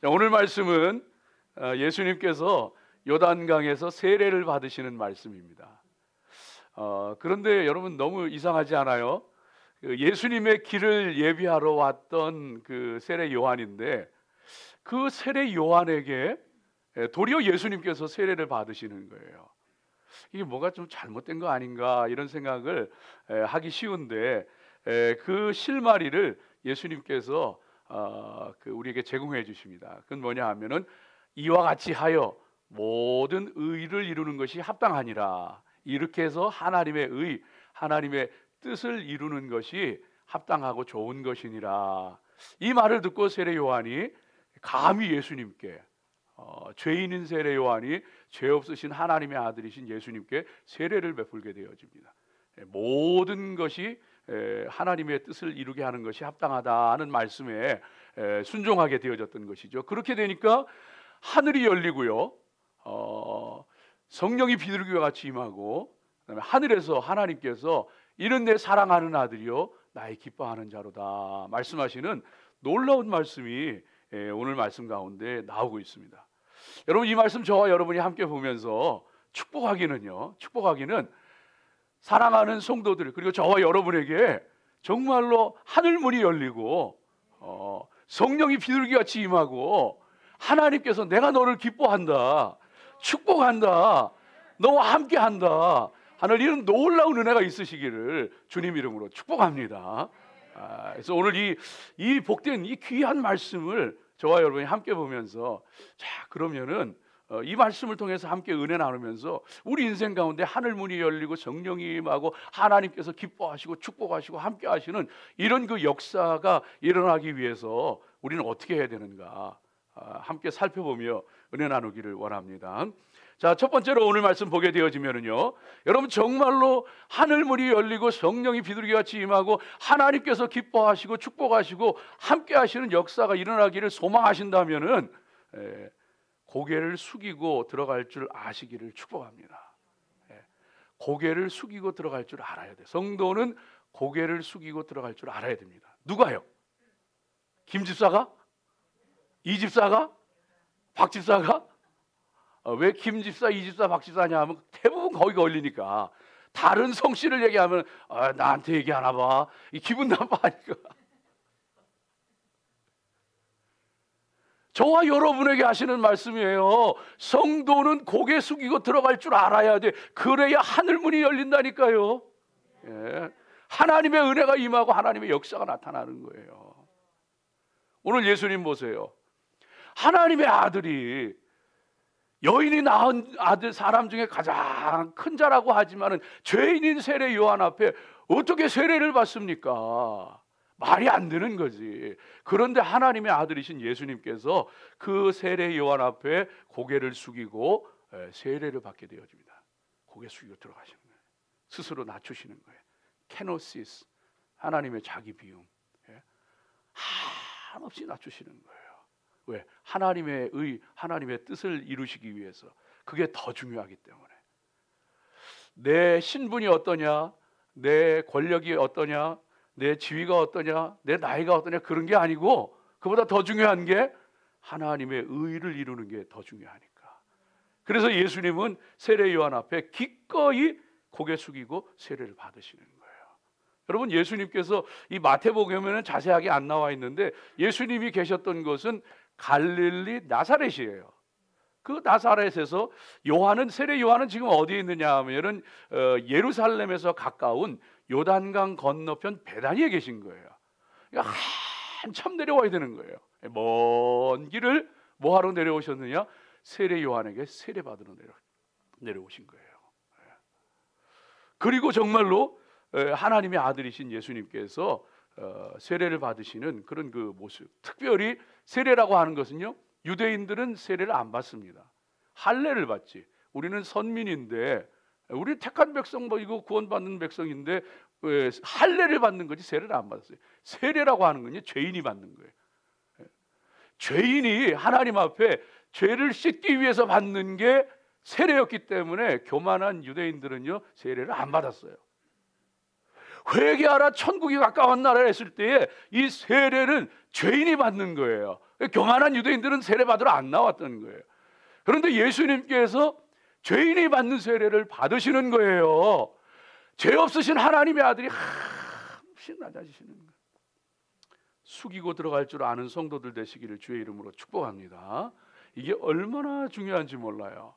자, 오늘 말씀은 예수님께서 요단강에서 세례를 받으시는 말씀입니다. 그런데 여러분 너무 이상하지 않아요? 예수님의 길을 예비하러 왔던 그 세례 요한인데 그 세례 요한에게 도리어 예수님께서 세례를 받으시는 거예요. 이게 뭐가 좀 잘못된 거 아닌가 이런 생각을 하기 쉬운데 그 실마리를 예수님께서 우리에게 제공해 주십니다. 그건 뭐냐 하면은 이와 같이 하여 모든 의를 이루는 것이 합당하니라. 이렇게 해서 하나님의 의, 하나님의 뜻을 이루는 것이 합당하고 좋은 것이니라. 이 말을 듣고 세례 요한이 감히 예수님께 죄인인 세례 요한이 죄 없으신 하나님의 아들이신 예수님께 세례를 베풀게 되어집니다. 모든 것이 하나님의 뜻을 이루게 하는 것이 합당하다는 말씀에 순종하게 되어졌던 것이죠. 그렇게 되니까 하늘이 열리고요, 성령이 비둘기와 같이 임하고, 그다음에 하늘에서 하나님께서 이는 내 사랑하는 아들이요 나의 기뻐하는 자로다 말씀하시는 놀라운 말씀이 오늘 말씀 가운데 나오고 있습니다. 여러분, 이 말씀 저와 여러분이 함께 보면서 축복하기는 사랑하는 성도들, 그리고 저와 여러분에게 정말로 하늘문이 열리고 성령이 비둘기같이 임하고 하나님께서 내가 너를 기뻐한다, 축복한다, 너와 함께한다 하늘 이런 놀라운 은혜가 있으시기를 주님 이름으로 축복합니다. 그래서 오늘 이 복된 이 귀한 말씀을 저와 여러분이 함께 보면서, 자, 그러면은 이 말씀을 통해서 함께 은혜 나누면서 우리 인생 가운데 하늘 문이 열리고 성령이 임하고 하나님께서 기뻐하시고 축복하시고 함께 하시는 이런 그 역사가 일어나기 위해서 우리는 어떻게 해야 되는가 함께 살펴보며 은혜 나누기를 원합니다. 자, 첫 번째로 오늘 말씀 보게 되어지면은요, 여러분 정말로 하늘 문이 열리고 성령이 비둘기같이 임하고 하나님께서 기뻐하시고 축복하시고 함께 하시는 역사가 일어나기를 소망하신다면은 고개를 숙이고 들어갈 줄 아시기를 축복합니다. 고개를 숙이고 들어갈 줄 알아야 돼. 성도는 고개를 숙이고 들어갈 줄 알아야 됩니다. 누가요? 김 집사가? 이 집사가? 박 집사가? 왜 김 집사, 이 집사, 박 집사냐 하면 대부분 거기 걸리니까. 다른 성씨를 얘기하면 나한테 얘기하나 봐, 이 기분 나빠하니까. 저와 여러분에게 하시는 말씀이에요. 성도는 고개 숙이고 들어갈 줄 알아야 돼. 그래야 하늘문이 열린다니까요. 하나님의 은혜가 임하고 하나님의 역사가 나타나는 거예요. 오늘 예수님 보세요. 하나님의 아들이 여인이 낳은 아들 사람 중에 가장 큰 자라고 하지만은 죄인인 세례 요한 앞에 어떻게 세례를 받습니까? 말이 안 되는 거지. 그런데 하나님의 아들이신 예수님께서 그 세례 요한 앞에 고개를 숙이고 세례를 받게 되어집니다. 고개 숙이고 들어가시는 거예요. 스스로 낮추시는 거예요. 케노시스, 하나님의 자기 비움, 한없이 낮추시는 거예요. 왜? 하나님의 의, 하나님의 뜻을 이루시기 위해서. 그게 더 중요하기 때문에. 내 신분이 어떠냐, 내 권력이 어떠냐, 내 지위가 어떠냐, 내 나이가 어떠냐, 그런 게 아니고 그보다 더 중요한 게 하나님의 의를 이루는 게 더 중요하니까. 그래서 예수님은 세례 요한 앞에 기꺼이 고개 숙이고 세례를 받으시는 거예요. 여러분, 예수님께서 이 마태복음에는 자세하게 안 나와 있는데 예수님이 계셨던 곳은 갈릴리 나사렛이에요. 그 나사렛에서 세례 요한은 지금 어디에 있느냐 하면은 예루살렘에서 가까운 요단강 건너편 베다니에 계신 거예요. 그러니까 한참 내려와야 되는 거예요. 먼 길을 뭐하러 내려오셨느냐? 세례 요한에게 세례 받으러 내려오신 거예요. 그리고 정말로 하나님의 아들이신 예수님께서 세례를 받으시는 그런 그 모습. 특별히 세례라고 하는 것은요, 유대인들은 세례를 안 받습니다. 할례를 받지. 우리는 선민인데, 우리 택한 백성, 이거 구원받는 백성인데 왜 할례를 받는 거지 세례를 안 받았어요. 세례라고 하는 건요, 죄인이 받는 거예요. 죄인이 하나님 앞에 죄를 씻기 위해서 받는 게 세례였기 때문에 교만한 유대인들은요, 세례를 안 받았어요. 회개하라 천국이 가까운 나라 했을 때에 이 세례는 죄인이 받는 거예요. 교만한 유대인들은 세례 받으러 안 나왔던 거예요. 그런데 예수님께서 죄인이 받는 세례를 받으시는 거예요. 죄 없으신 하나님의 아들이 한없이 낮아지시는 거예요. 숙이고 들어갈 줄 아는 성도들 되시기를 주의 이름으로 축복합니다. 이게 얼마나 중요한지 몰라요.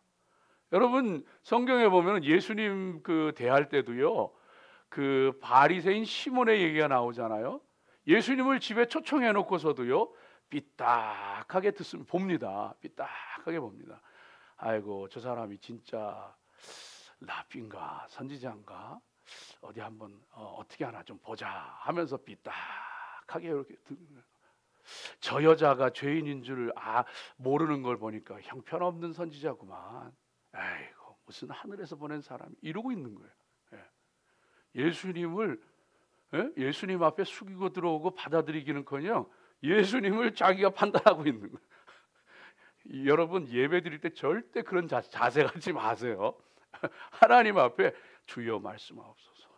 여러분, 성경에 보면 예수님 그 대할 때도요, 그 바리새인 시몬의 얘기가 나오잖아요. 예수님을 집에 초청해 놓고서도요, 삐딱하게 봅니다. 삐딱하게 봅니다. 아이고, 저 사람이 진짜 라비인가 선지자인가 어디 한번 어떻게 하나 좀 보자 하면서 삐딱하게 이렇게 저 여자가 죄인인 줄 모르는 걸 보니까 형편없는 선지자구만. 아이고, 무슨 하늘에서 보낸 사람이 이러고 있는 거예요. 예수님 앞에 숙이고 들어오고 받아들이기는커녕 예수님을 자기가 판단하고 있는 거예요. 여러분, 예배 드릴 때 절대 그런 자세 갖지 마세요. 하나님 앞에 주여 말씀하옵소서.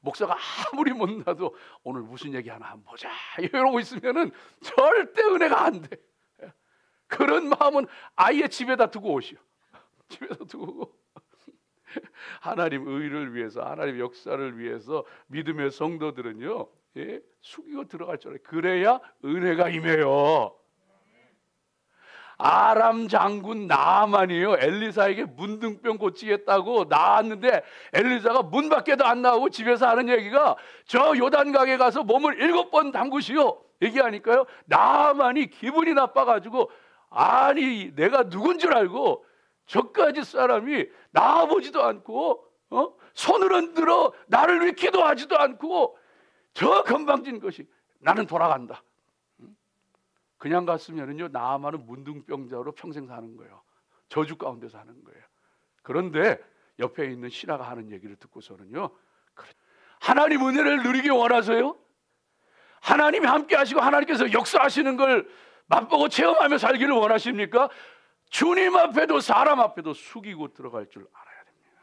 목사가 아무리 못나도 오늘 무슨 얘기 하나 한번 보자 이러고 있으면은 절대 은혜가 안 돼. 그런 마음은 아예 집에다 두고 오시오. 집에다 두고 오고 하나님 의를 위해서, 하나님 역사를 위해서 믿음의 성도들은요, 숙이고 들어갈 줄 알아요. 그래야 은혜가 임해요. 아람 장군 나아만이요, 엘리사에게 문둥병 고치겠다고 나왔는데 엘리사가 문 밖에도 안 나오고 집에서 하는 얘기가 저 요단강에 가서 몸을 7번 담그시오 얘기하니까요, 나아만이 기분이 나빠가지고 아니 내가 누군 줄 알고 저까지 사람이 나와보지도 않고 손을 흔들어 나를 위해 기도하지도 않고 저 건방진 것이 나는 돌아간다. 그냥 갔으면은요, 나아만은 문둥병자로 평생 사는 거예요. 저주 가운데 사는 거예요. 그런데 옆에 있는 신하가 하는 얘기를 듣고서는요, 하나님 은혜를 누리기 원하세요? 하나님이 함께 하시고 하나님께서 역사하시는 걸 맛보고 체험하며 살기를 원하십니까? 주님 앞에도 사람 앞에도 숙이고 들어갈 줄 알아야 됩니다.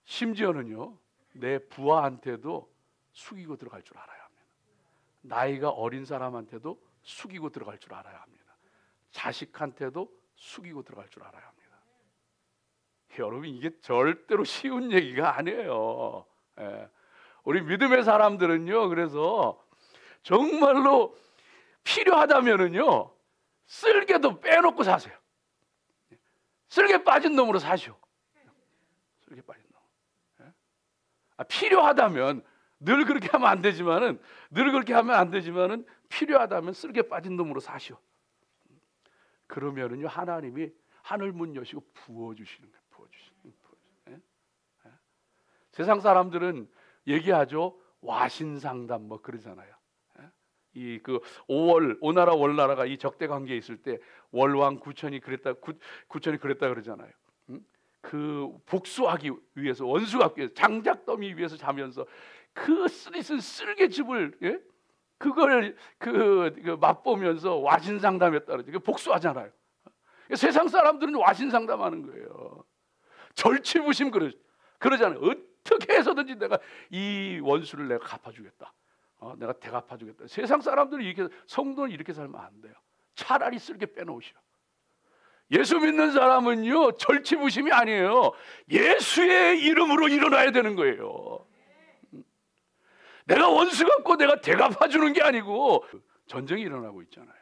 심지어는요, 내 부하한테도 숙이고 들어갈 줄 알아야 합니다. 나이가 어린 사람한테도 숙이고 들어갈 줄 알아야 합니다. 자식한테도 숙이고 들어갈 줄 알아야 합니다. 여러분, 이게 절대로 쉬운 얘기가 아니에요. 우리 믿음의 사람들은요, 그래서 정말로 필요하다면은요, 쓸개도 빼놓고 사세요. 쓸개 빠진 놈으로 사시오. 쓸개 빠진 놈. 필요하다면 늘 그렇게 하면 안 되지만은 필요하다면 쓸개 빠진 놈으로 사시오. 그러면은요, 하나님이 하늘 문 여시고 부어주시는 거예요. 세상 사람들은 얘기하죠. 와신상담 뭐 그러잖아요. 이 그 오나라 월나라가 이 적대 관계에 있을 때 월왕 구천이 그랬다 그러잖아요. 그 복수하기 위해서, 원수하기 위해서 장작더미 위에서 자면서 그 쓰리쓴 쓸개즙을 그걸 맛보면서 와신상담했다 그러죠. 복수하잖아요. 세상 사람들은 와신상담하는 거예요. 절치부심 그러잖아요. 어떻게 해서든지 내가 이 원수를 내가 갚아주겠다. 내가 대갚아주겠다. 세상 사람들이 이렇게, 성도는 이렇게 살면 안 돼요. 차라리 쓸개 빼놓으시오. 예수 믿는 사람은요, 절치부심이 아니에요. 예수의 이름으로 일어나야 되는 거예요. 내가 원수 갖고 내가 대갚아주는 게 아니고, 전쟁이 일어나고 있잖아요.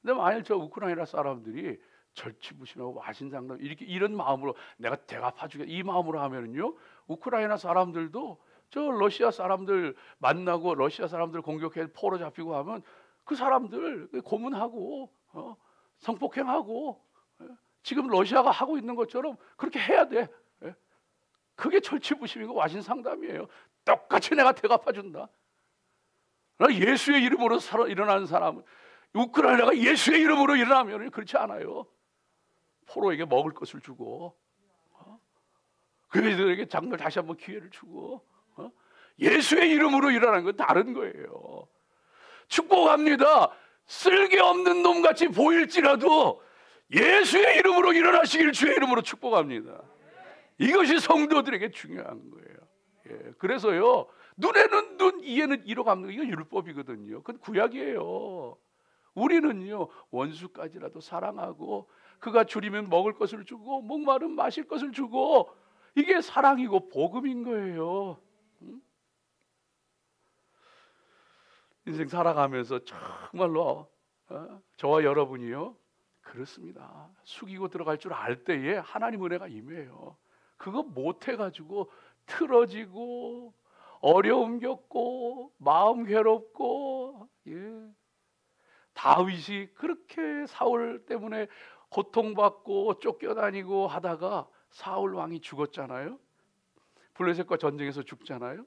근데 만일 저 우크라이나 사람들이 절치부심하고 와신상담 이런 마음으로 내가 대갚아주겠다 이 마음으로 하면은요, 우크라이나 사람들도 저 러시아 사람들 만나고 러시아 사람들 공격해 포로 잡히고 하면 그 사람들 고문하고 성폭행하고 지금 러시아가 하고 있는 것처럼 그렇게 해야 돼. 그게 절치부심이고 와신상담이에요. 똑같이 내가 대갚아준다. 예수의 이름으로 일어나는 사람은, 우크라이나가 예수의 이름으로 일어나면 그렇지 않아요. 포로에게 먹을 것을 주고 그들에게 장로 다시 한번 기회를 주고 예수의 이름으로 일어나는 건 다른 거예요. 축복합니다. 쓸개없는 놈같이 보일지라도 예수의 이름으로 일어나시길 주의 이름으로 축복합니다. 이것이 성도들에게 중요한 거예요. 그래서요, 눈에는 눈, 이에는 이로 갚는 거, 이거 율법이거든요. 그건 구약이에요. 우리는요, 원수까지라도 사랑하고 그가 줄이면 먹을 것을 주고 목마르면 마실 것을 주고, 이게 사랑이고 복음인 거예요. 인생 살아가면서 정말로 저와 여러분이요, 그렇습니다. 숙이고 들어갈 줄 알 때에 하나님 은혜가 임해요. 그거 못해가지고 틀어지고 어려움 겪고 마음 괴롭고, 다윗이 그렇게 사울 때문에 고통받고 쫓겨다니고 하다가 사울 왕이 죽었잖아요. 블레셋과 전쟁에서 죽잖아요.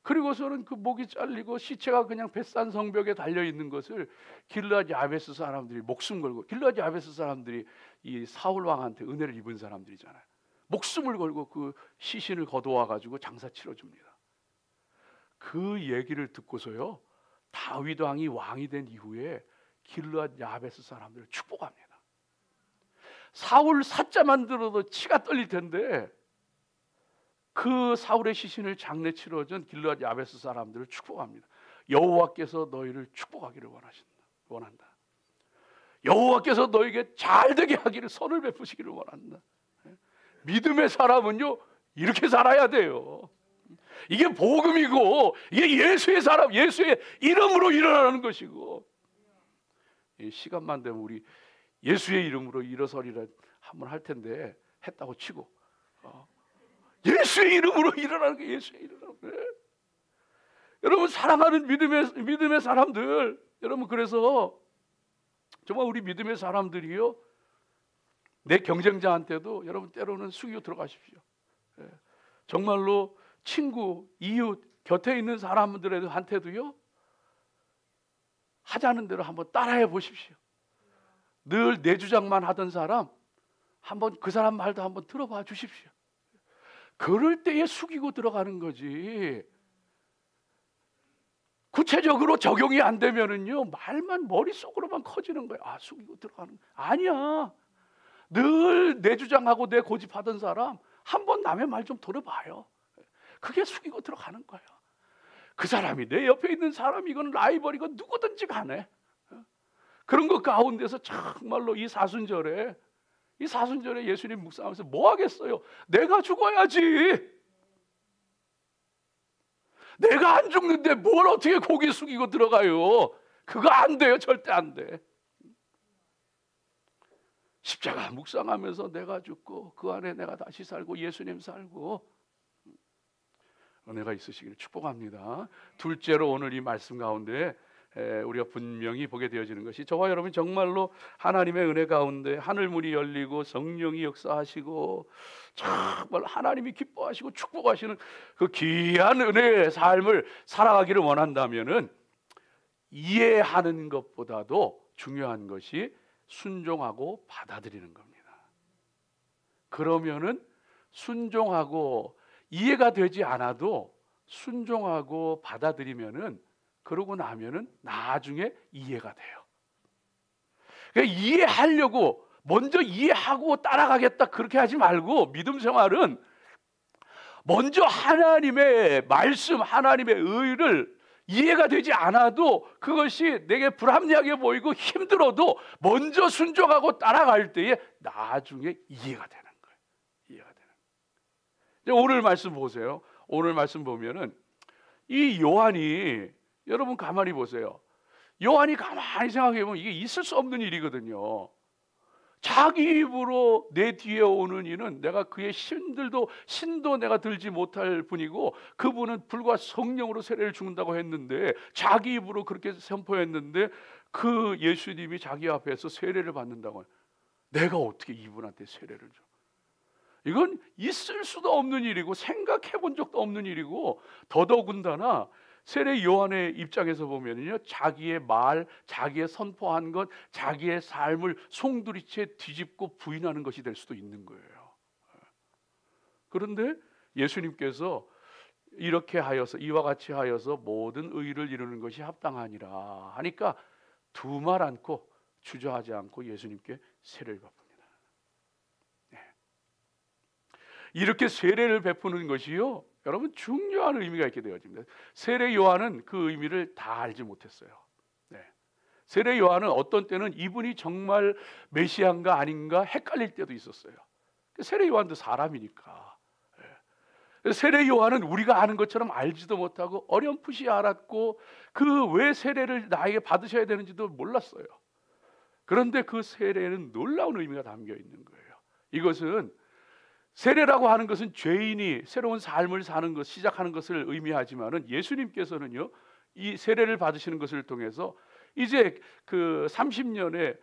그리고서는 그 목이 잘리고 시체가 그냥 벳산 성벽에 달려 있는 것을 길르앗 야베스 사람들이 목숨 걸고, 길르앗 야베스 사람들이 이 사울 왕한테 은혜를 입은 사람들이잖아요. 목숨을 걸고 그 시신을 거두어 가지고 장사 치러줍니다. 그 얘기를 듣고서요, 다윗 왕이 왕이 된 이후에 길르앗 야베스 사람들을 축복합니다. 사울 사자만 들어도 치가 떨릴 텐데 그 사울의 시신을 장례 치러준 길르앗 야베스 사람들을 축복합니다. 여호와께서 너희를 축복하기를 원한다. 여호와께서 너에게 잘되게 하기를 선을 베푸시기를 원한다. 믿음의 사람은요, 이렇게 살아야 돼요. 이게 복음이고, 이게 예수의 사람, 예수의 이름으로 일어나는 것이고, 시간만 되면 우리 예수의 이름으로 일어서리라 한번 할 텐데, 했다고 치고 예수의 이름으로 일어나는 게 예수의 이름으로. 여러분, 사랑하는 믿음의 사람들, 여러분, 그래서 정말 우리 믿음의 사람들이요, 내 경쟁자한테도 여러분 때로는 숙이고 들어가십시오. 정말로 친구, 이웃, 곁에 있는 사람들한테도요, 하자는 대로 한번 따라해 보십시오. 늘 내 주장만 하던 사람, 한번 그 사람 말도 한번 들어봐 주십시오. 그럴 때에 숙이고 들어가는 거지. 구체적으로 적용이 안 되면은요, 말만 머릿속으로만 커지는 거야. 아, 숙이고 들어가는 거야. 아니야. 늘 내 주장하고 내 고집하던 사람 한번 남의 말 좀 들어봐요. 그게 숙이고 들어가는 거야. 그 사람이 내 옆에 있는 사람이건 라이벌이건 누구든지 간에 그런 것 가운데서 정말로 이 사순절에 예수님 묵상하면서 뭐 하겠어요? 내가 죽어야지. 내가 안 죽는데 뭘 어떻게 고개 숙이고 들어가요? 그거 안 돼요. 절대 안 돼. 십자가 묵상하면서 내가 죽고 그 안에 내가 다시 살고 예수님 살고, 은혜가 있으시기를 축복합니다. 둘째로, 오늘 이 말씀 가운데 우리가 분명히 보게 되어지는 것이, 저와 여러분 정말로 하나님의 은혜 가운데 하늘 문이 열리고 성령이 역사하시고 정말 하나님이 기뻐하시고 축복하시는 그 귀한 은혜의 삶을 살아가기를 원한다면은, 이해하는 것보다도 중요한 것이 순종하고 받아들이는 겁니다. 그러면은 순종하고 이해가 되지 않아도 순종하고 받아들이면은, 그러고 나면은 나중에 이해가 돼요. 그러니까 이해하려고 먼저 이해하고 따라가겠다 그렇게 하지 말고, 믿음 생활은 먼저 하나님의 말씀, 하나님의 의를 이해가 되지 않아도, 그것이 내게 불합리하게 보이고 힘들어도 먼저 순종하고 따라갈 때에 나중에 이해가 되는 거예요. 이해가 되는 거예요. 오늘 말씀 보세요. 오늘 말씀 보면은 이 요한이, 여러분 가만히 보세요. 요한이 가만히 생각해 보면 이게 있을 수 없는 일이거든요. 자기 입으로 내 뒤에 오는 이는 내가 그의 신도 내가 들지 못할 분이고, 그분은 불과 성령으로 세례를 주는다고 했는데, 자기 입으로 그렇게 선포했는데 그 예수님이 자기 앞에서 세례를 받는다고 해요. 내가 어떻게 이분한테 세례를 줘? 이건 있을 수도 없는 일이고 생각해 본 적도 없는 일이고, 더더군다나 세례 요한의 입장에서 보면요, 자기의 말, 자기의 선포한 것, 자기의 삶을 송두리째 뒤집고 부인하는 것이 될 수도 있는 거예요. 그런데 예수님께서 이렇게 하여서, 이와 같이 하여서 모든 의를 이루는 것이 합당하니라 하니까 두말 않고 주저하지 않고 예수님께 세례를 베풉니다. 이렇게 세례를 베푸는 것이요, 여러분 중요한 의미가 있게 되어집니다. 세례 요한은 그 의미를 다 알지 못했어요. 네. 세례 요한은 어떤 때는 이분이 정말 메시아인가 아닌가 헷갈릴 때도 있었어요. 세례 요한도 사람이니까. 예. 세례 요한은 우리가 아는 것처럼 알지도 못하고 어렴풋이 알았고 그 왜 세례를 나에게 받으셔야 되는지도 몰랐어요. 그런데 그 세례는 놀라운 의미가 담겨 있는 거예요. 이것은 세례라고 하는 것은 죄인이 새로운 삶을 사는 것, 시작하는 것을 의미하지만은 예수님께서는요, 이 세례를 받으시는 것을 통해서 이제 그 30년의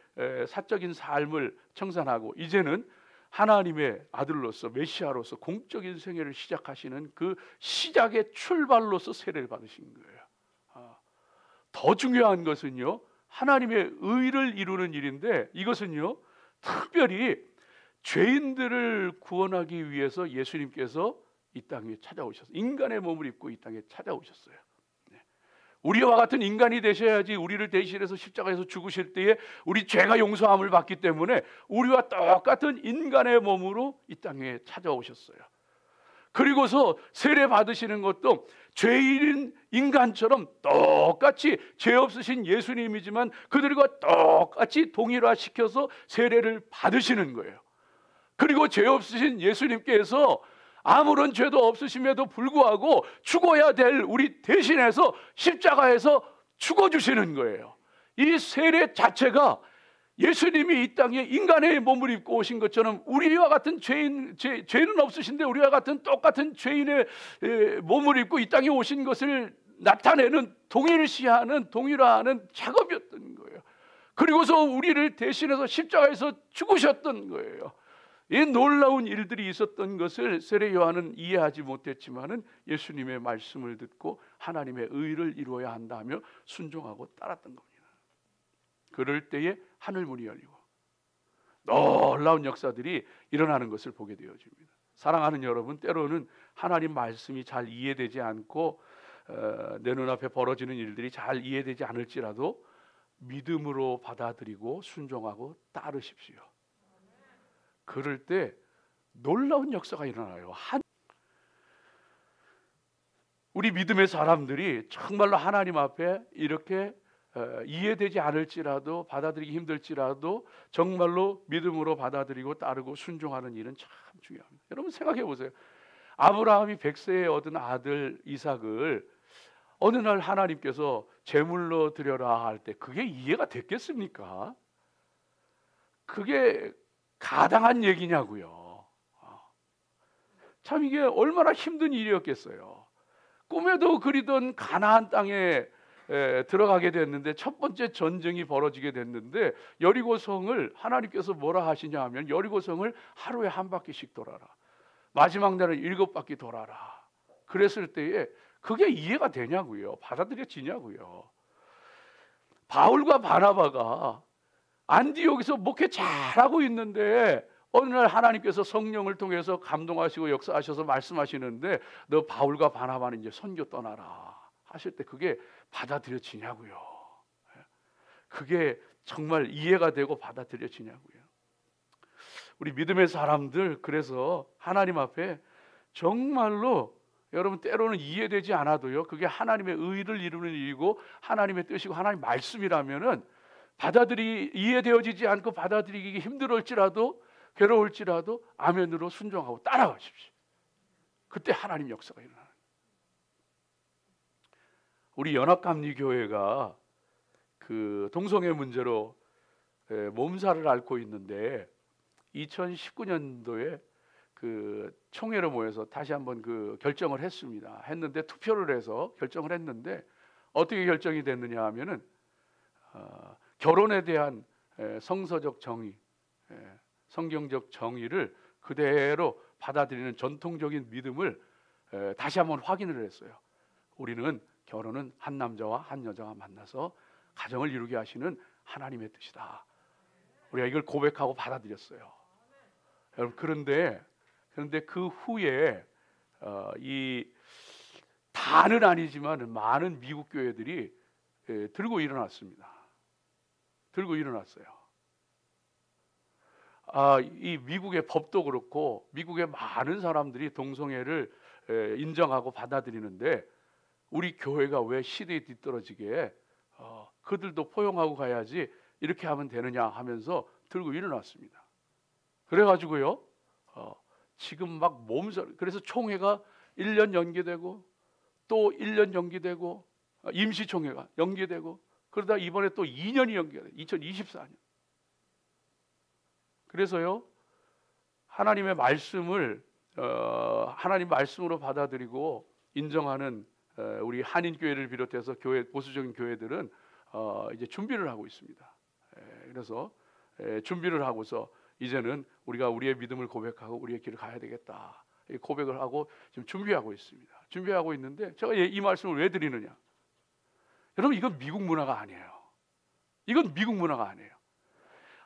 사적인 삶을 청산하고 이제는 하나님의 아들로서 메시아로서 공적인 생애를 시작하시는 그 시작의 출발로서 세례를 받으신 거예요. 더 중요한 것은요, 하나님의 의를 이루는 일인데 이것은요, 특별히 죄인들을 구원하기 위해서 예수님께서 이 땅에 찾아오셨어요. 인간의 몸을 입고 이 땅에 찾아오셨어요. 우리와 같은 인간이 되셔야지 우리를 대신해서 십자가에서 죽으실 때에 우리 죄가 용서함을 받기 때문에 우리와 똑같은 인간의 몸으로 이 땅에 찾아오셨어요. 그리고서 세례 받으시는 것도 죄인인 인간처럼 똑같이 죄 없으신 예수님이지만 그들과 똑같이 동일화시켜서 세례를 받으시는 거예요. 그리고 죄 없으신 예수님께서 아무런 죄도 없으심에도 불구하고 죽어야 될 우리 대신해서 십자가에서 죽어주시는 거예요. 이 세례 자체가 예수님이 이 땅에 인간의 몸을 입고 오신 것처럼 우리와 같은 죄는 없으신데 우리와 같은 똑같은 죄인의 몸을 입고 이 땅에 오신 것을 나타내는 동일화하는 작업이었던 거예요. 그리고서 우리를 대신해서 십자가에서 죽으셨던 거예요. 이 놀라운 일들이 있었던 것을 세례 요한은 이해하지 못했지만은 예수님의 말씀을 듣고 하나님의 의를 이루어야 한다며 순종하고 따랐던 겁니다. 그럴 때에 하늘 문이 열리고 놀라운 역사들이 일어나는 것을 보게 되어집니다. 사랑하는 여러분, 때로는 하나님 말씀이 잘 이해되지 않고 내 눈앞에 벌어지는 일들이 잘 이해되지 않을지라도 믿음으로 받아들이고 순종하고 따르십시오. 그럴 때 놀라운 역사가 일어나요. 우리 믿음의 사람들이 정말로 하나님 앞에 이렇게 이해되지 않을지라도 받아들이기 힘들지라도 정말로 믿음으로 받아들이고 따르고 순종하는 일은 참 중요합니다. 여러분 생각해 보세요. 아브라함이 100세에 얻은 아들 이삭을 어느 날 하나님께서 제물로 드려라 할 때 그게 이해가 됐겠습니까? 그게 가당한 얘기냐고요. 참 이게 얼마나 힘든 일이었겠어요. 꿈에도 그리던 가나안 땅에 들어가게 됐는데 첫 번째 전쟁이 벌어지게 됐는데 여리고성을 하나님께서 뭐라 하시냐 하면 여리고성을 하루에 한 바퀴씩 돌아라. 마지막 날은 7바퀴 돌아라. 그랬을 때에 그게 이해가 되냐고요. 받아들여지냐고요. 바울과 바나바가 안디옥에서 목회 잘하고 있는데 어느 날 하나님께서 성령을 통해서 감동하시고 역사하셔서 말씀하시는데 너 바울과 바나바는 이제 선교 떠나라 하실 때 그게 받아들여지냐고요. 그게 정말 이해가 되고 받아들여지냐고요. 우리 믿음의 사람들 그래서 하나님 앞에 정말로 여러분 때로는 이해되지 않아도요 그게 하나님의 의를 이루는 일이고 하나님의 뜻이고 하나님 말씀이라면은 이해되어지지 않고 받아들이기 힘들을지라도 괴로울지라도 아멘으로 순종하고 따라가십시오. 그때 하나님 역사가 일어나는 거예요. 우리 연합감리교회가 그 동성애 문제로 몸살을 앓고 있는데 2019년도에 그 총회로 모여서 다시 한번 그 결정을 했는데 투표를 해서 결정을 했는데 어떻게 결정이 됐느냐 하면은 결혼에 대한 성서적 정의, 성경적 정의를 그대로 받아들이는 전통적인 믿음을 다시 한번 확인을 했어요. 우리는 결혼은 한 남자와 한 여자가 만나서 가정을 이루게 하시는 하나님의 뜻이다. 우리가 이걸 고백하고 받아들였어요. 여러분 그런데 그 후에 이 다는 아니지만 많은 미국 교회들이 들고 일어났습니다. 들고 일어났어요. 이 미국의 법도 그렇고 미국의 많은 사람들이 동성애를 인정하고 받아들이는데 우리 교회가 왜 시대에 뒤떨어지게 그들도 포용하고 가야지 이렇게 하면 되느냐 하면서 들고 일어났습니다. 그래가지고요 지금 막 몸살, 그래서 총회가 1년 연기되고 또 1년 연기되고 임시총회가 연기되고 그러다 이번에 또 2년이 연기가 돼요. 2024년. 그래서요 하나님의 말씀을 하나님 말씀으로 받아들이고 인정하는 우리 한인교회를 비롯해서 교회, 보수적인 교회들은 이제 준비를 하고 있습니다. 그래서 준비를 하고서 이제는 우리가 우리의 믿음을 고백하고 우리의 길을 가야 되겠다 고백을 하고 지금 준비하고 있습니다. 준비하고 있는데 제가 이 말씀을 왜 드리느냐, 여러분 이건 미국 문화가 아니에요. 이건 미국 문화가 아니에요.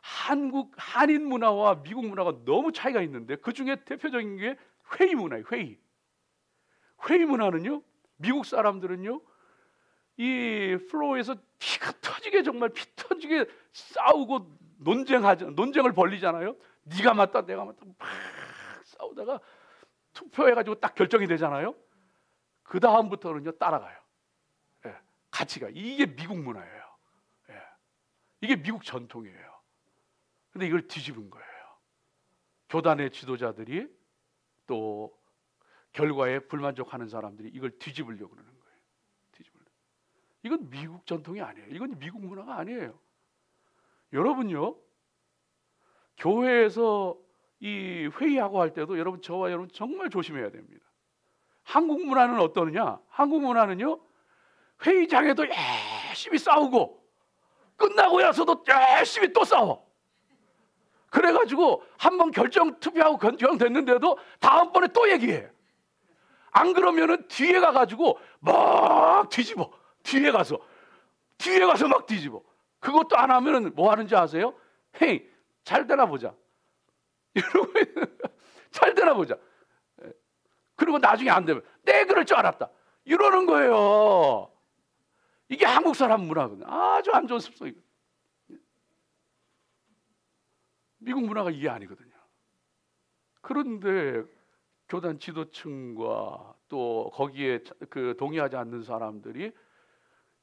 한국 한인 문화와 미국 문화가 너무 차이가 있는데 그 중에 대표적인 게 회의 문화예요. 회의 문화는요, 미국 사람들은요 이 플로어에서 피가 터지게, 정말 피 터지게 싸우고 논쟁을 벌리잖아요. 네가 맞다 내가 맞다 막 싸우다가 투표해가지고 딱 결정이 되잖아요. 그 다음부터는요 따라가요. 같이 가. 이게 미국 문화예요. 이게 미국 전통이에요. 근데 이걸 뒤집은 거예요. 교단의 지도자들이 또 결과에 불만족하는 사람들이 이걸 뒤집으려고 그러는 거예요. 이건 미국 전통이 아니에요. 이건 미국 문화가 아니에요. 여러분요, 교회에서 이 회의하고 할 때도 여러분, 저와 여러분 정말 조심해야 됩니다. 한국 문화는 어떠느냐? 한국 문화는요, 회의장에도 열심히 싸우고 끝나고 나서도 열심히 또 싸워. 그래가지고 한번 투표하고 결정됐는데도 다음번에 또 얘기해. 안 그러면은 뒤에 가가지고 막 뒤집어. 뒤에 가서 막 뒤집어. 그것도 안 하면은 뭐 하는지 아세요? 헤이, 잘 되나 보자. 이러고 잘 되나 보자. 그리고 나중에 안 되면 내 그럴 줄 알았다. 이러는 거예요. 이게 한국 사람 문화거든요. 아주 안 좋은 습성이거든요. 미국 문화가 이게 아니거든요. 그런데 교단 지도층과 또 거기에 동의하지 않는 사람들이,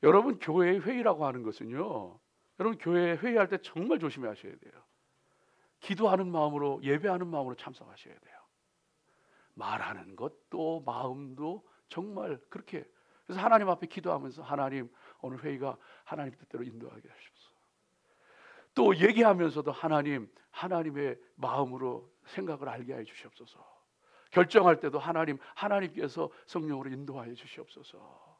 여러분 교회 회의라고 하는 것은요, 여러분 교회 회의할 때 정말 조심하셔야 돼요. 기도하는 마음으로, 예배하는 마음으로 참석하셔야 돼요. 말하는 것도 마음도 정말 그렇게. 그래서 하나님 앞에 기도하면서 하나님, 오늘 회의가 하나님 뜻대로 인도하게 하십시오. 또 얘기하면서도 하나님, 하나님의 마음으로 생각을 알게 해 주시옵소서. 결정할 때도 하나님께서 성령으로 인도하여 주시옵소서.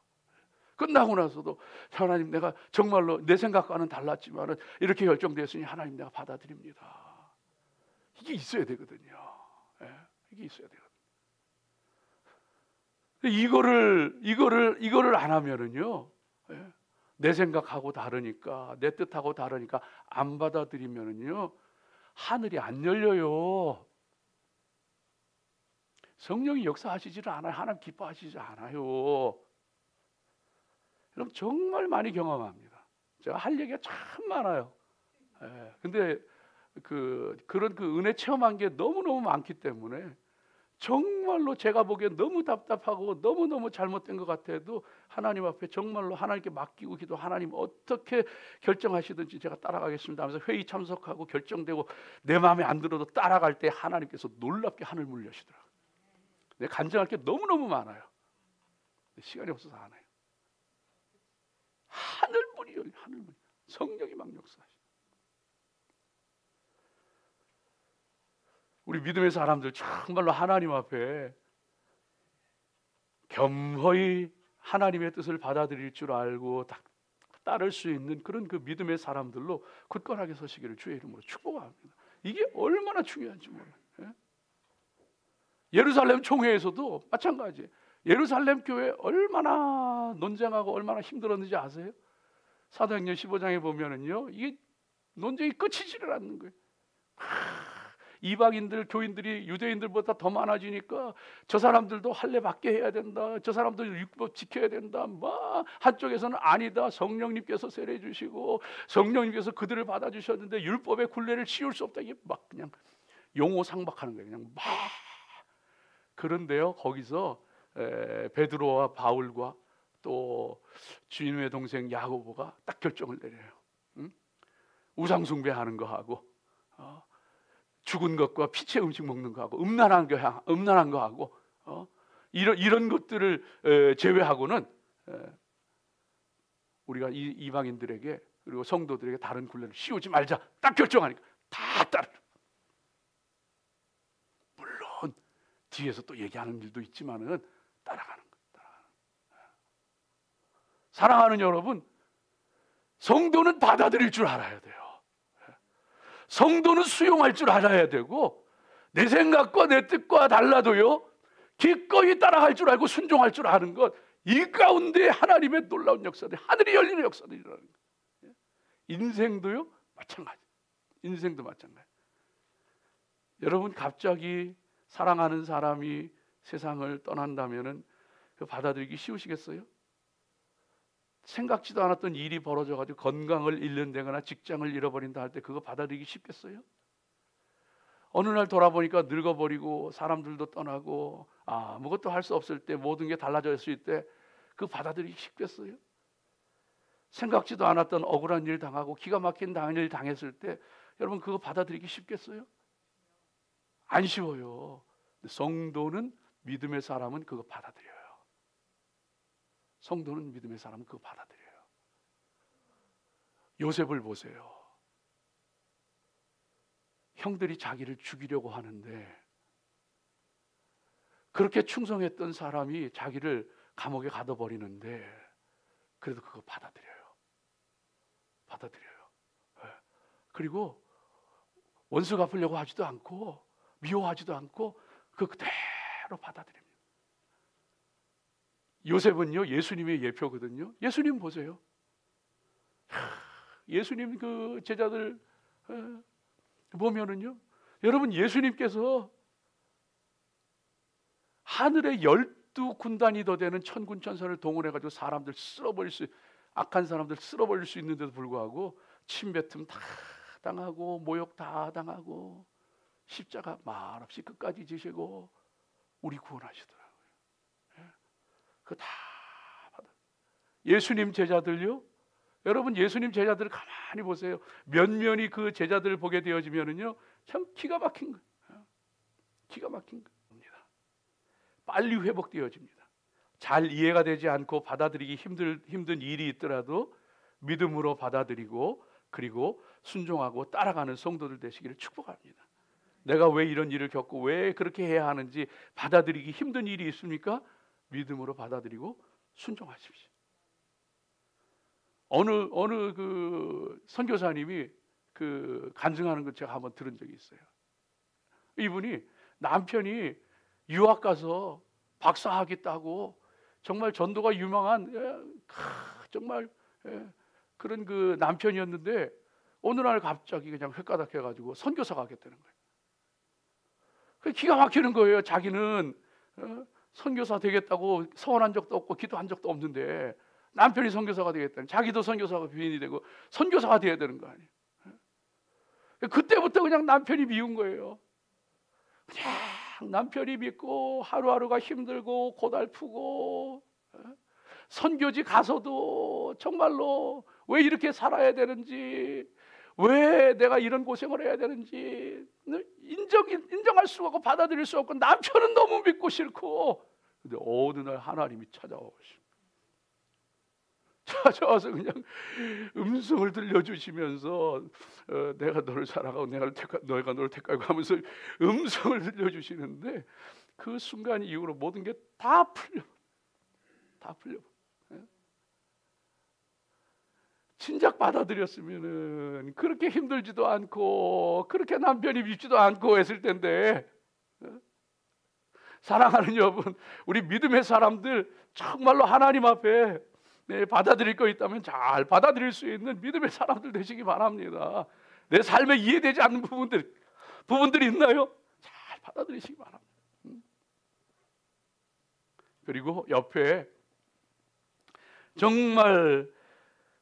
끝나고 나서도 하나님, 내가 정말로 내 생각과는 달랐지만 이렇게 결정되었으니 하나님 내가 받아들입니다. 이게 있어야 되거든요. 이게 있어야 되거든요. 이거를 안 하면은요, 내 생각하고 다르니까, 내 뜻하고 다르니까 안 받아들이면은요, 하늘이 안 열려요. 성령이 역사하시지를 않아요. 하나님 기뻐하시지 않아요. 여러분 정말 많이 경험합니다. 제가 할 얘기가 참 많아요. 근데 그런 은혜 체험한 게 너무너무 많기 때문에 정말로 제가 보기엔 너무 답답하고 너무너무 잘못된 것 같아도 하나님 앞에 정말로 하나님께 맡기고 기도, 하나님 어떻게 결정하시든지 제가 따라가겠습니다 하면서 회의 참석하고 결정되고 내 마음에 안 들어도 따라갈 때 하나님께서 놀랍게 하늘 문을 여시더라고요. 내가 간증할 게 너무너무 많아요. 시간이 없어서 안 해요. 하늘문이 열려, 하늘문. 성령이 막 역사하시죠. 우리 믿음의 사람들 정말로 하나님 앞에 겸허히 하나님의 뜻을 받아들일 줄 알고 따를 수 있는 그런 그 믿음의 사람들로 굳건하게 서시기를 주의 이름으로 축복합니다. 이게 얼마나 중요한지 몰라요. 예루살렘 총회에서도 마찬가지예요. 예루살렘 교회 얼마나 논쟁하고 얼마나 힘들었는지 아세요? 사도행전 15장에 보면은요, 이게 논쟁이 끝이지를 않는 거예요. 이방인들, 교인들이 유대인들보다 더 많아지니까 저 사람들도 할례 받게 해야 된다, 저 사람들 율법 지켜야 된다, 막 한쪽에서는 아니다, 성령님께서 세례 주시고 성령님께서 그들을 받아주셨는데 율법의 굴레를 씌울 수 없다, 이게 막 그냥 용어 상박하는 거예요. 그냥 막 그런데요, 거기서 베드로와 바울과 또 주님의 동생 야고보가 딱 결정을 내려요. 응? 우상 숭배하는 거 하고 죽은 것과 피체 음식 먹는 거 하고 음란한 거 하고 이런 것들을 제외하고는 우리가 이방인들에게 그리고 성도들에게 다른 굴레를 씌우지 말자 딱 결정하니까 다 따르. 물론 뒤에서 또 얘기하는 일도 있지만은 따라가는 거. 사랑하는 여러분, 성도는 받아들일 줄 알아야 돼요. 성도는 수용할 줄 알아야 되고, 내 생각과 내 뜻과 달라도요 기꺼이 따라갈 줄 알고 순종할 줄 아는 것, 이 가운데 하나님의 놀라운 역사들, 하늘이 열리는 역사들이라는 거예요. 인생도요 마찬가지. 인생도 마찬가지. 여러분, 갑자기 사랑하는 사람이 세상을 떠난다면은 그 받아들이기 쉬우시겠어요? 생각지도 않았던 일이 벌어져가지고 건강을 잃는다거나 직장을 잃어버린다 할 때 그거 받아들이기 쉽겠어요? 어느 날 돌아보니까 늙어버리고 사람들도 떠나고 아무것도 할 수 없을 때, 모든 게 달라졌을 때 그거 받아들이기 쉽겠어요? 생각지도 않았던 억울한 일 당하고 기가 막힌 일 당했을 때 여러분 그거 받아들이기 쉽겠어요? 안 쉬워요. 성도는, 믿음의 사람은 그거 받아들여요. 성도는, 믿음의 사람은 그거 받아들여요. 요셉을 보세요. 형들이 자기를 죽이려고 하는데 그렇게 충성했던 사람이 자기를 감옥에 가둬버리는데 그래도 그거 받아들여요. 그리고 원수 갚으려고 하지도 않고 미워하지도 않고 그거 그대로 받아들입니다. 요셉은요 예수님의 예표거든요. 예수님 보세요. 예수님 그 제자들 보면은요, 여러분 예수님께서 하늘의 12군단이 더 되는 천군 천사를 동원해가지고 사람들 악한 사람들 쓸어버릴 수 있는데도 불구하고 침뱉음 다 당하고 모욕 다 당하고 십자가 말없이 끝까지 지시고 우리 구원하시더라고요. 그거 다 받아. 예수님 제자들요, 여러분 예수님 제자들을 가만히 보세요. 면면이 그 제자들을 보게 되어지면은요 참 기가 막힌 거예요. 기가 막힌 겁니다. 빨리 회복되어집니다. 잘 이해가 되지 않고 받아들이기 힘든 일이 있더라도 믿음으로 받아들이고 그리고 순종하고 따라가는 성도들 되시기를 축복합니다. 내가 왜 이런 일을 겪고 왜 그렇게 해야 하는지 받아들이기 힘든 일이 있습니까? 믿음으로 받아들이고 순종하십시오. 어느 그 선교사님이 그 간증하는 걸 제가 한번 들은 적이 있어요. 이분이 남편이 유학 가서 박사학위 따고 정말 전도가 유명한 정말 그런 그 남편이었는데 어느 날 갑자기 그냥 획가닥해가지고 선교사가 하겠다는 거예요. 기가 막히는 거예요. 자기는 선교사 되겠다고 서원한 적도 없고 기도한 적도 없는데 남편이 선교사가 되겠다는, 자기도 선교사가 부인이 되고 선교사가 돼야 되는 거 아니에요. 그때부터 그냥 남편이 미운 거예요. 그냥 남편이 믿고 하루하루가 힘들고 고달프고 선교지 가서도 정말로 왜 이렇게 살아야 되는지, 왜 내가 이런 고생을 해야 되는지 인정할 수가 없고 받아들일 수 없고 남편은 너무 믿고 싫고, 근데 어느 날 하나님이 찾아와서 그냥 음성을 들려주시면서 내가 너를 사랑하고 너가 너를 택하고 하면서 음성을 들려주시는데 그 순간 이후로 모든 게 다 풀려. 진작 받아들였으면은 그렇게 힘들지도 않고 그렇게 남편이 밉지도 않고 했을 텐데. 사랑하는 여러분, 우리 믿음의 사람들 정말로 하나님 앞에 받아들일 거 있다면 잘 받아들일 수 있는 믿음의 사람들 되시기 바랍니다. 내 삶에 이해되지 않는 부분들이 있나요? 잘 받아들이시기 바랍니다. 그리고 옆에 정말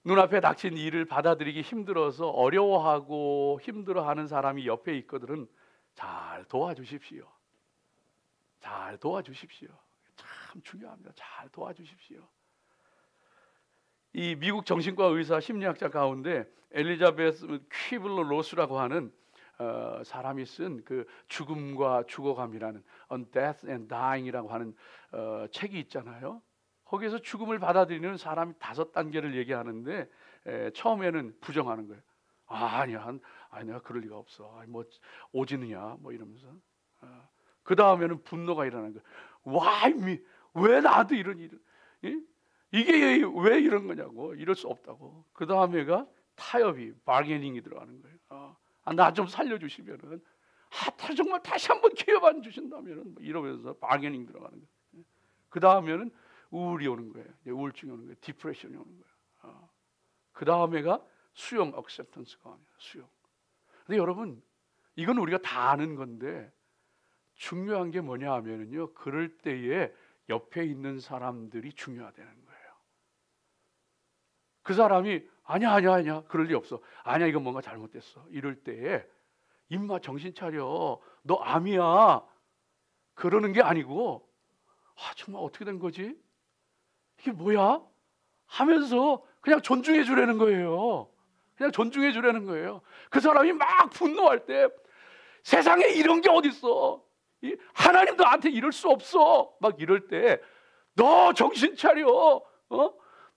눈앞에 닥친 일을 받아들이기 힘들어서 어려워하고 힘들어하는 사람이 옆에 있거든 잘 도와주십시오. 잘 도와주십시오. 참 중요합니다. 잘 도와주십시오. 이 미국 정신과 의사 심리학자 가운데 엘리자베스 퀴블러 로스라고 하는 사람이 쓴 그 죽음과 죽어감이라는 On Death and Dying이라고 하는 책이 있잖아요. 거기에서 죽음을 받아들이는 사람이 5단계를 얘기하는데 처음에는 부정하는 거예요. 아니야, 내가 그럴 리가 없어. 뭐 오지느냐, 뭐 이러면서. 그 다음에는 분노가 일어나는 거예요. Why me? 왜 나한테 이런 일? 이게 왜 이런 거냐고. 이럴 수 없다고. 그 다음에가 타협이, 바게닝이 들어가는 거예요. 나 좀 살려주시면은, 정말 다시 한번 기회만 주신다면은, 이러면서 바게닝 들어가는 거예요. 그 다음에는 우울이 오는 거예요. 우울증이 오는 거예요. 디프레션이 오는 거예요. 그 다음에가 수용, acceptance가 아니에요. 수용. 근데 여러분, 이건 우리가 다 아는 건데 중요한 게 뭐냐 하면은요, 그럴 때에 옆에 있는 사람들이 중요하다는 거예요. 그 사람이 아니야 그럴 리 없어. 아니야, 이건 뭔가 잘못됐어. 이럴 때에 임마 정신 차려. 너 암이야. 그러는 게 아니고 정말 어떻게 된 거지? 이게 뭐야? 하면서 그냥 존중해 주라는 거예요. 그냥 존중해 주라는 거예요. 그 사람이 막 분노할 때 세상에 이런 게 어딨어. 하나님도 나한테 이럴 수 없어. 막 이럴 때 너 정신 차려.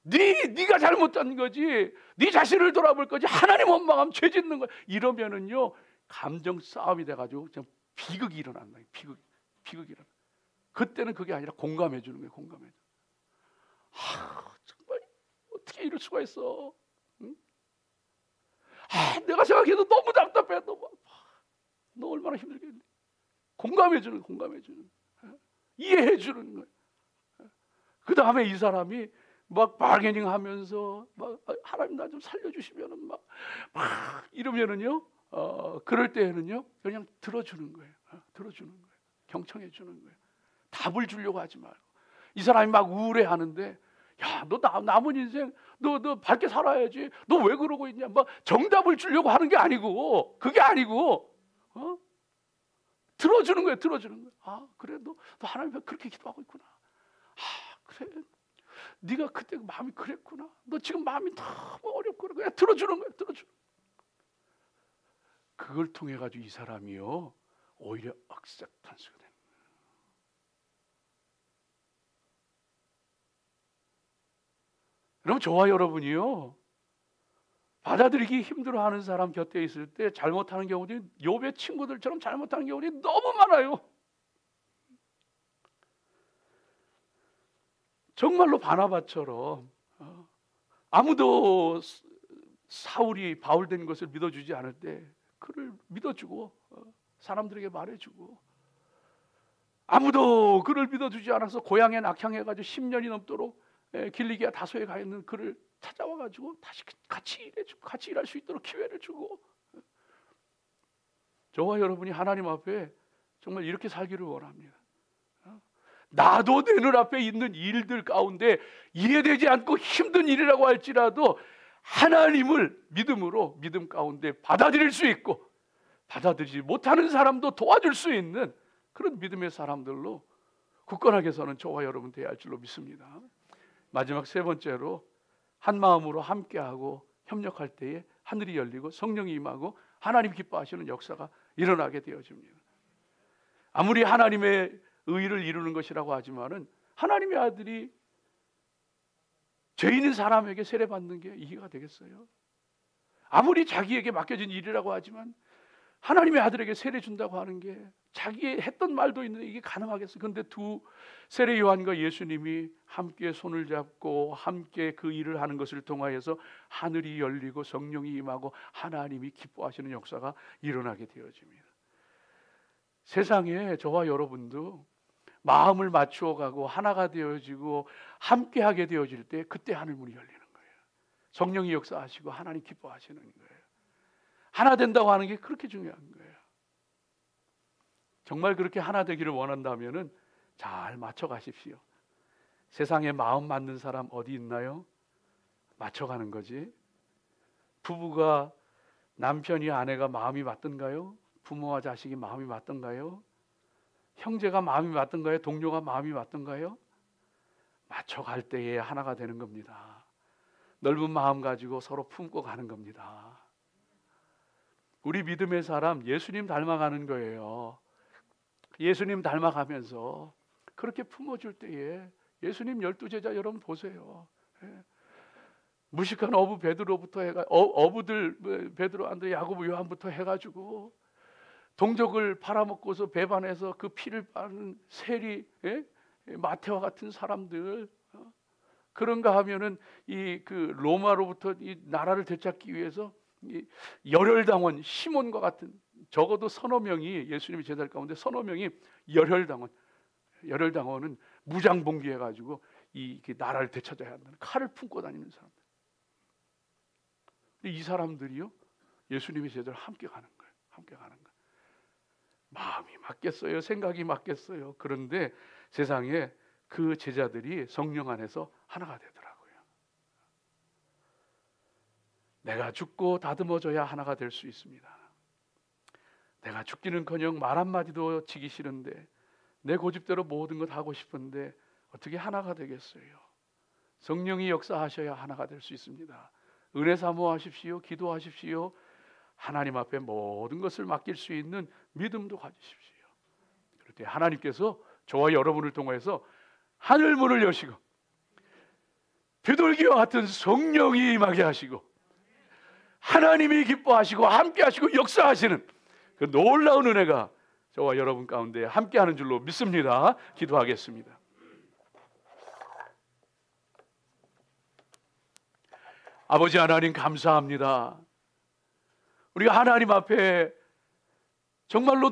네가 잘못한 거지. 네 자신을 돌아볼 거지. 하나님 원망하면 죄 짓는 거야. 이러면은요, 감정 싸움이 돼가지고 그냥 비극이 일어나는 거예요. 비극이 일어나. 그때는 그게 아니라 공감해 주는 거예요. 공감해. 정말 어떻게 이럴 수가 있어? 응? 내가 생각해도 너무 답답해. 너 얼마나 힘들겠니? 공감해 주는 이해해 주는 거예요. 그 다음에 이 사람이 막 바게닝 하면서 막 하나님 나 좀 살려주시면은 막 이러면은요, 그럴 때에는요, 그냥 들어주는 거예요. 들어주는 거예요. 경청해 주는 거예요. 답을 주려고 하지 말고. 이 사람이 막 우울해 하는데, 야, 너 남은 인생 너 밝게 살아야지. 너 왜 그러고 있냐? 막 정답을 주려고 하는 게 아니고, 그게 아니고, 들어주는 거예요. 들어주는 거예요. 그래, 너 하나님 그렇게 기도하고 있구나. 그래, 네가 그때 마음이 그랬구나. 너 지금 마음이 너무 어렵구나. 그냥 들어주는 거예요. 들어주는. 그걸 통해 가지고 이 사람이요, 오히려 acceptance가 되는 거예요. 그럼 저와 여러분이요, 받아들이기 힘들어하는 사람 곁에 있을 때 잘못하는 경우들이 욥의 친구들처럼 잘못하는 경우들이 너무 많아요. 정말로 바나바처럼 아무도 사울이 바울 된 것을 믿어주지 않을 때 그를 믿어주고 사람들에게 말해주고, 아무도 그를 믿어주지 않아서 고향에 낙향해가지고 10년이 넘도록 길리기아 다소에 가 있는 그를 찾아와가지고 다시 같이 일할 수 있도록 기회를 주고, 저와 여러분이 하나님 앞에 정말 이렇게 살기를 원합니다. 나도 내 눈앞에 있는 일들 가운데 이해되지 않고 힘든 일이라고 할지라도 하나님을 믿음으로, 믿음 가운데 받아들일 수 있고, 받아들이지 못하는 사람도 도와줄 수 있는 그런 믿음의 사람들로 굳건하게 서는 저와 여러분 되어야 할 줄로 믿습니다. 마지막 3번째로, 한 마음으로 함께하고 협력할 때에 하늘이 열리고 성령이 임하고 하나님 기뻐하시는 역사가 일어나게 되어집니다. 아무리 하나님의 의를 이루는 것이라고 하지만은 하나님의 아들이 죄 있는 사람에게 세례받는 게 이해가 되겠어요? 아무리 자기에게 맡겨진 일이라고 하지만 하나님의 아들에게 세례 준다고 하는 게 자기 했던 말도 있는데 이게 가능하겠어요? 그런데 두 세례 요한과 예수님이 함께 손을 잡고 함께 그 일을 하는 것을 통하여서 하늘이 열리고 성령이 임하고 하나님이 기뻐하시는 역사가 일어나게 되어집니다. 세상에 저와 여러분도 마음을 맞추어 가고 하나가 되어지고 함께하게 되어질 때 그때 하늘문이 열리는 거예요. 성령이 역사하시고 하나님 기뻐하시는 거예요. 하나 된다고 하는 게 그렇게 중요한 거예요. 정말 그렇게 하나 되기를 원한다면은 잘 맞춰 가십시오. 세상에 마음 맞는 사람 어디 있나요? 맞춰가는 거지. 부부가, 남편이 아내가 마음이 맞던가요? 부모와 자식이 마음이 맞던가요? 형제가 마음이 맞던가요? 동료가 마음이 맞던가요? 맞춰갈 때에 하나가 되는 겁니다. 넓은 마음 가지고 서로 품고 가는 겁니다. 우리 믿음의 사람 예수님 닮아가는 거예요. 예수님 닮아가면서 그렇게 품어줄 때에 예수님 12제자 여러분 보세요. 무식한 어부 베드로부터 어부들 베드로, 안드레, 야고보, 요한부터 해가지고 동족을 팔아먹고서 배반해서 그 피를 빠는 세리, 마태와 같은 사람들, 그런가 하면은 이 그 로마로부터 이 나라를 되찾기 위해서 이 열혈당원 시몬과 같은, 적어도 서너 명이, 예수님의 제자들 가운데 서너 명이 열혈당원은 무장봉기해 가지고 이 나라를 되찾아야 한다는 칼을 품고 다니는 사람들. 이 사람들이요 예수님의 제자들 함께 가는 거예요. 함께 가는 거예요. 마음이 맞겠어요? 생각이 맞겠어요? 그런데 세상에 그 제자들이 성령 안에서 하나가 되더라고요. 내가 죽고 다듬어져야 하나가 될 수 있습니다. 내가 죽기는커녕 말 한마디도 지기 싫은데, 내 고집대로 모든 것 하고 싶은데 어떻게 하나가 되겠어요? 성령이 역사하셔야 하나가 될 수 있습니다. 은혜 사모하십시오. 기도하십시오. 하나님 앞에 모든 것을 맡길 수 있는 믿음도 가지십시오. 그럴 때 하나님께서 저와 여러분을 통해서 하늘문을 여시고 비둘기와 같은 성령이 임하게 하시고 하나님이 기뻐하시고 함께하시고 역사하시는 그 놀라운 은혜가 저와 여러분 가운데 함께하는 줄로 믿습니다. 기도하겠습니다. 아버지 하나님 감사합니다. 우리가 하나님 앞에 정말로